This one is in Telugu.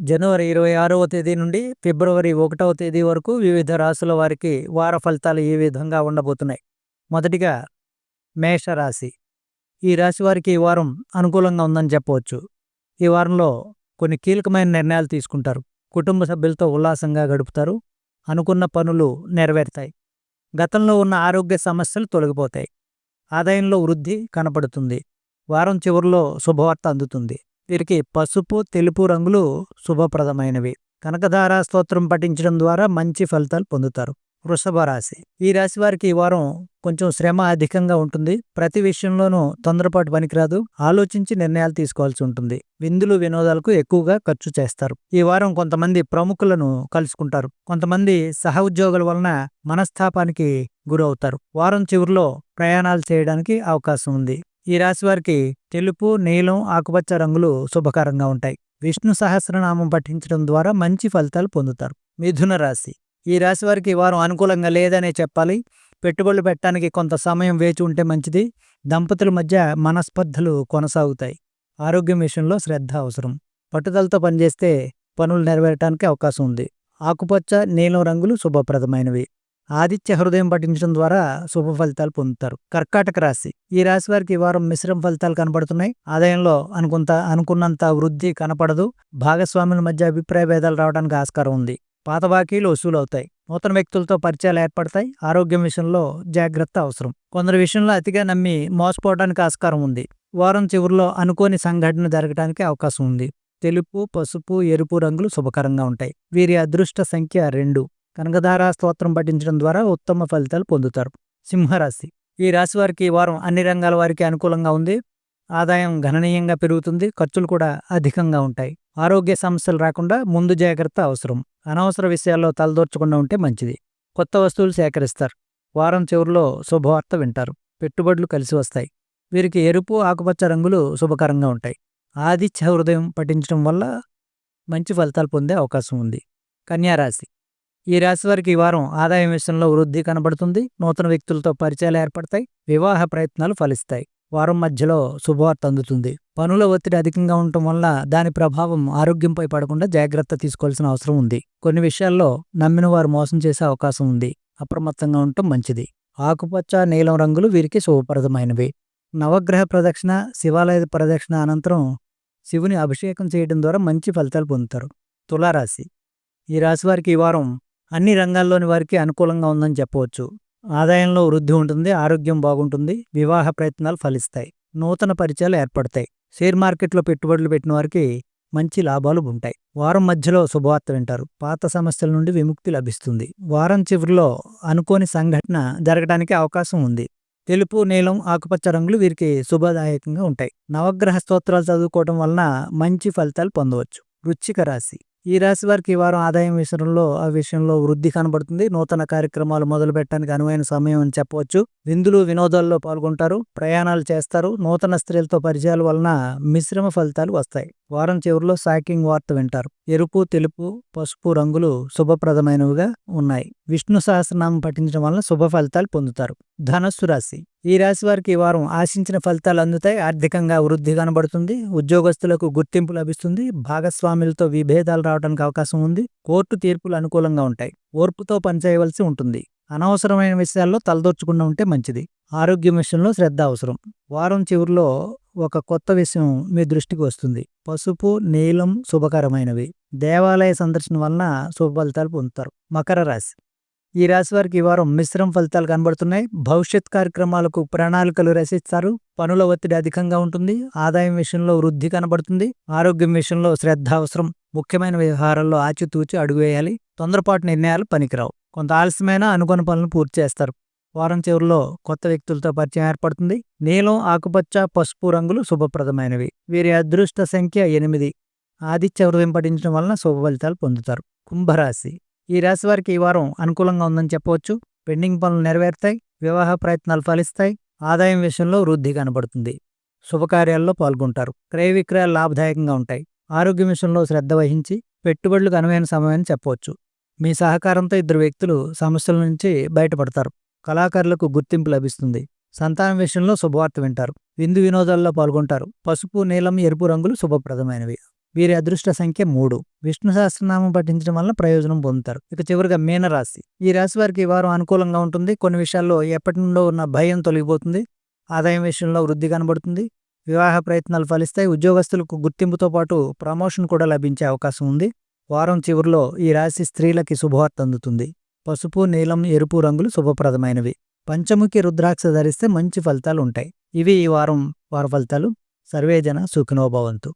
జనవరి 26వ తేదీ నుండి ఫిబ్రవరి 1వ తేదీ వరకు వివిధ రాశుల వారికి వార ఫలితాలు ఈ విధంగా ఉండబోతున్నాయి. మొదటిగా మేషరాశి. ఈ రాశి వారికి ఈ వారం అనుకూలంగా ఉందని చెప్పవచ్చు. ఈ వారంలో కొన్ని కీలకమైన నిర్ణయాలు తీసుకుంటారు. కుటుంబ సభ్యులతో ఉల్లాసంగా గడుపుతారు. అనుకున్న పనులు నెరవేరుతాయి. గతంలో ఉన్న ఆరోగ్య సమస్యలు తొలగిపోతాయి. ఆదాయంలో వృద్ధి కనపడుతుంది. వారం చివరిలో శుభవార్త అందుతుంది. వీరికి పసుపు, తెలుపు రంగులు శుభప్రదమైనవి. కనకధార స్తోత్రం పఠించడం ద్వారా మంచి ఫలితాలు పొందుతారు. వృషభ రాశి. ఈ రాశి వారికి ఈ వారం కొంచెం శ్రమ అధికంగా ఉంటుంది. ప్రతి విషయంలోనూ తొందరపాటు పనికిరాదు. ఆలోచించి నిర్ణయాలు తీసుకోవాల్సి ఉంటుంది. విందులు వినోదాలకు ఎక్కువగా ఖర్చు చేస్తారు. ఈ వారం కొంతమంది ప్రముఖులను కలుసుకుంటారు. కొంతమంది సహ ఉద్యోగుల వలన మనస్తాపానికి గురవుతారు. వారం చివరిలో ప్రయాణాలు చేయడానికి అవకాశం ఉంది. ఈ రాశి వారికి తెలుపు, నీలం, ఆకుపచ్చ రంగులు శుభకరంగా ఉంటాయి. విష్ణు సహస్రనామం పఠించడం ద్వారా మంచి ఫలితాలు పొందుతారు. మిథున రాశి. ఈ రాశి వారికి ఈ వారం అనుకూలంగా లేదనే చెప్పాలి. పెట్టుబడులు పెట్టడానికి కొంత సమయం వేచి ఉంటే మంచిది. దంపతుల మధ్య మనస్పర్ధలు కొనసాగుతాయి. ఆరోగ్యం విషయంలో శ్రద్ధ అవసరం. పట్టుదలతో పనిచేస్తే పనులు నెరవేరడానికి అవకాశం ఉంది. ఆకుపచ్చ, నీలం రంగులు శుభప్రదమైనవి. ఆదిత్య హృదయం పఠించడం ద్వారా శుభ ఫలితాలు పొందుతారు. కర్కాటక రాశి. ఈ రాశి వారికి ఈ వారం మిశ్రమ ఫలితాలు కనపడుతున్నాయి. ఆదాయంలో అనుకున్నంత వృద్ధి కనపడదు. భాగస్వాముల మధ్య అభిప్రాయ భేదాలు రావడానికి ఆస్కారం ఉంది. పాత బాకీలు వసూలు అవుతాయి. నూతన వ్యక్తులతో పరిచయాలు ఏర్పడతాయి. ఆరోగ్యం విషయంలో జాగ్రత్త అవసరం. కొందరి విషయంలో అతిగా నమ్మి మోసపోవడానికి ఆస్కారం ఉంది. వారం చివరిలో అనుకోని సంఘటన జరగడానికి అవకాశం ఉంది. తెలుపు, పసుపు, ఎరుపు రంగులు శుభకరంగా ఉంటాయి. వీరి అదృష్ట సంఖ్య 2. కనకధార స్తోత్రం పఠించడం ద్వారా ఉత్తమ ఫలితాలు పొందుతారు. సింహరాశి. ఈ రాశి వారికి ఈ వారం అన్ని రంగాల వారికి అనుకూలంగా ఉంది. ఆదాయం గణనీయంగా పెరుగుతుంది. ఖర్చులు కూడా అధికంగా ఉంటాయి. ఆరోగ్య సమస్యలు రాకుండా ముందు జాగ్రత్త అవసరం. అనవసర విషయాల్లో తలదూర్చకుండా ఉంటే మంచిది. కొత్త వస్తువులు సేకరిస్తారు. వారం చివరిలో శుభవార్త వింటారు. పెట్టుబడులు కలిసి వస్తాయి. వీరికి ఎరుపు, ఆకుపచ్చ రంగులు శుభకరంగా ఉంటాయి. ఆదిత్య హృదయం పఠించడం వల్ల మంచి ఫలితాలు పొందే అవకాశం ఉంది. కన్యారాశి. ఈ రాశి వారికి ఈ వారం ఆదాయం విషయంలో వృద్ధి కనబడుతుంది. నూతన వ్యక్తులతో పరిచయాలు ఏర్పడతాయి. వివాహ ప్రయత్నాలు ఫలిస్తాయి. వారం మధ్యలో శుభవార్త అందుతుంది. పనుల ఒత్తిడి అధికంగా ఉండటం వల్ల దాని ప్రభావం ఆరోగ్యంపై పడకుండా జాగ్రత్త తీసుకోవాల్సిన అవసరం ఉంది. కొన్ని విషయాల్లో నమ్మిన వారు మోసం చేసే అవకాశం ఉంది. అప్రమత్తంగా ఉండటం మంచిది. ఆకుపచ్చ, నీలం రంగులు వీరికి శుభప్రదమైనవి. నవగ్రహ ప్రదక్షిణ, శివాలయ ప్రదక్షిణ అనంతరం శివుని అభిషేకం చేయడం ద్వారా మంచి ఫలితాలు పొందుతారు. తులారాశి. ఈ రాశి వారికి ఈ వారం అన్ని రంగాల్లోని వారికి అనుకూలంగా ఉందని చెప్పవచ్చు. ఆదాయంలో వృద్ధి ఉంటుంది. ఆరోగ్యం బాగుంటుంది. వివాహ ప్రయత్నాలు ఫలిస్తాయి. నూతన పరిచయాలు ఏర్పడతాయి. షేర్ మార్కెట్లో పెట్టుబడులు పెట్టిన వారికి మంచి లాభాలు ఉంటాయి. వారం మధ్యలో శుభవార్త వింటారు. పాత సమస్యల నుండి విముక్తి లభిస్తుంది. వారం చివరిలో అనుకోని సంఘటన జరగడానికి అవకాశం ఉంది. తెలుపు, నీలం, ఆకుపచ్చ రంగులు వీరికి శుభదాయకంగా ఉంటాయి. నవగ్రహ స్తోత్రాలు చదువుకోవడం వలన మంచి ఫలితాలు పొందవచ్చు. వృశ్చిక రాశి. ఈ రాశి వారికి ఈ వారం ఆదాయం విషయంలో వృద్ధి కనబడుతుంది. నూతన కార్యక్రమాలు మొదలు పెట్టడానికి అనువైన సమయం అని చెప్పవచ్చు. విందులు వినోదాల్లో పాల్గొంటారు. ప్రయాణాలు చేస్తారు. నూతన స్త్రీలతో పరిచయాల వలన మిశ్రమ ఫలితాలు వస్తాయి. వారం చివరిలో షాకింగ్ వార్త వింటారు. ఎరుపు, తెలుపు, పసుపు రంగులు శుభప్రదమైనవిగా ఉన్నాయి. విష్ణు సహస్రనామం పఠించడం వలన శుభ ఫలితాలు పొందుతారు. ధనస్సు రాశి. ఈ రాశి వారికి ఈ వారం ఆశించిన ఫలితాలు అందుతాయి. ఆర్థికంగా వృద్ధి కనబడుతుంది. ఉద్యోగస్తులకు గుర్తింపు లభిస్తుంది. భాగస్వాములతో విభేదాలు రావడానికి అవకాశం ఉంది. కోర్టు తీర్పులు అనుకూలంగా ఉంటాయి. ఓర్పుతో పనిచేయవలసి ఉంటుంది. అనవసరమైన విషయాల్లో తలదూర్చకుండా ఉంటే మంచిది. ఆరోగ్యం విషయంలో శ్రద్ధ అవసరం. వారం చివరిలో ఒక కొత్త విషయం మీ దృష్టికి వస్తుంది. పసుపు, నీలం శుభకరమైనవి. దేవాలయ సందర్శన వలన శుభ ఫలితాలు పొందుతారు. మకర రాశి. ఈ రాశి వారికి ఈ వారం మిశ్రమ ఫలితాలు కనబడుతున్నాయి. భవిష్యత్ కార్యక్రమాలకు ప్రణాళికలు రచిస్తారు. పనుల ఒత్తిడి అధికంగా ఉంటుంది. ఆదాయం విషయంలో వృద్ధి కనబడుతుంది. ఆరోగ్యం విషయంలో శ్రద్ధ అవసరం. ముఖ్యమైన వ్యవహారాల్లో ఆచితూచి అడుగు వేయాలి. తొందరపాటు నిర్ణయాలు పనికిరావు. కొంత ఆలస్యమైన అనుకున్న పనులను పూర్తి చేస్తారు. వారం చివరిలో కొత్త వ్యక్తులతో పరిచయం ఏర్పడుతుంది. నీలం, ఆకుపచ్చ, పసుపు రంగులు శుభప్రదమైనవి. వీరి అదృష్ట సంఖ్య 8. ఆదిత్య హృదయం పఠించడం వలన శుభ ఫలితాలు పొందుతారు. కుంభరాశి. ఈ రాశి వారికి ఈ వారం అనుకూలంగా ఉందని చెప్పవచ్చు. పెండింగ్ పనులు నెరవేరుతాయి. వివాహ ప్రయత్నాలు ఫలిస్తాయి. ఆదాయం విషయంలో వృద్ధి కనబడుతుంది. శుభకార్యాల్లో పాల్గొంటారు. క్రయ విక్రయాలు లాభదాయకంగా ఉంటాయి. ఆరోగ్యం విషయంలో శ్రద్ధ వహించి పెట్టుబడులకు అనువైన సమయం అని చెప్పవచ్చు. మీ సహకారంతో 2 వ్యక్తులు సమస్యల నుంచి బయటపడతారు. కళాకారులకు గుర్తింపు లభిస్తుంది. సంతానం విషయంలో శుభవార్త వింటారు. విందు వినోదాల్లో పాల్గొంటారు. పసుపు, నీలం, ఎరుపు రంగులు శుభప్రదమైనవి. వీరి అదృష్ట సంఖ్య 3. విష్ణు సహస్రనామం పఠించడం వల్ల ప్రయోజనం పొందుతారు. ఇక చివరిగా మీనరాశి. ఈ రాశి వారికి ఈ వారం అనుకూలంగా ఉంటుంది. కొన్ని విషయాల్లో ఎప్పటి నుండో ఉన్న భయం తొలగిపోతుంది. ఆదాయం విషయంలో వృద్ధి కనబడుతుంది. వివాహ ప్రయత్నాలు ఫలిస్తాయి. ఉద్యోగస్తులకు గుర్తింపుతో పాటు ప్రమోషన్ కూడా లభించే అవకాశం ఉంది. వారం చివరిలో ఈ రాశి స్త్రీలకి శుభవార్త అందుతుంది. పసుపు, నీలం, ఎరుపు రంగులు శుభప్రదమైనవి. పంచముఖి రుద్రాక్ష ధరిస్తే మంచి ఫలితాలు ఉంటాయి. ఇవి ఈ వారం ఫలితాలు. సర్వేజన సుఖినో భవంతు.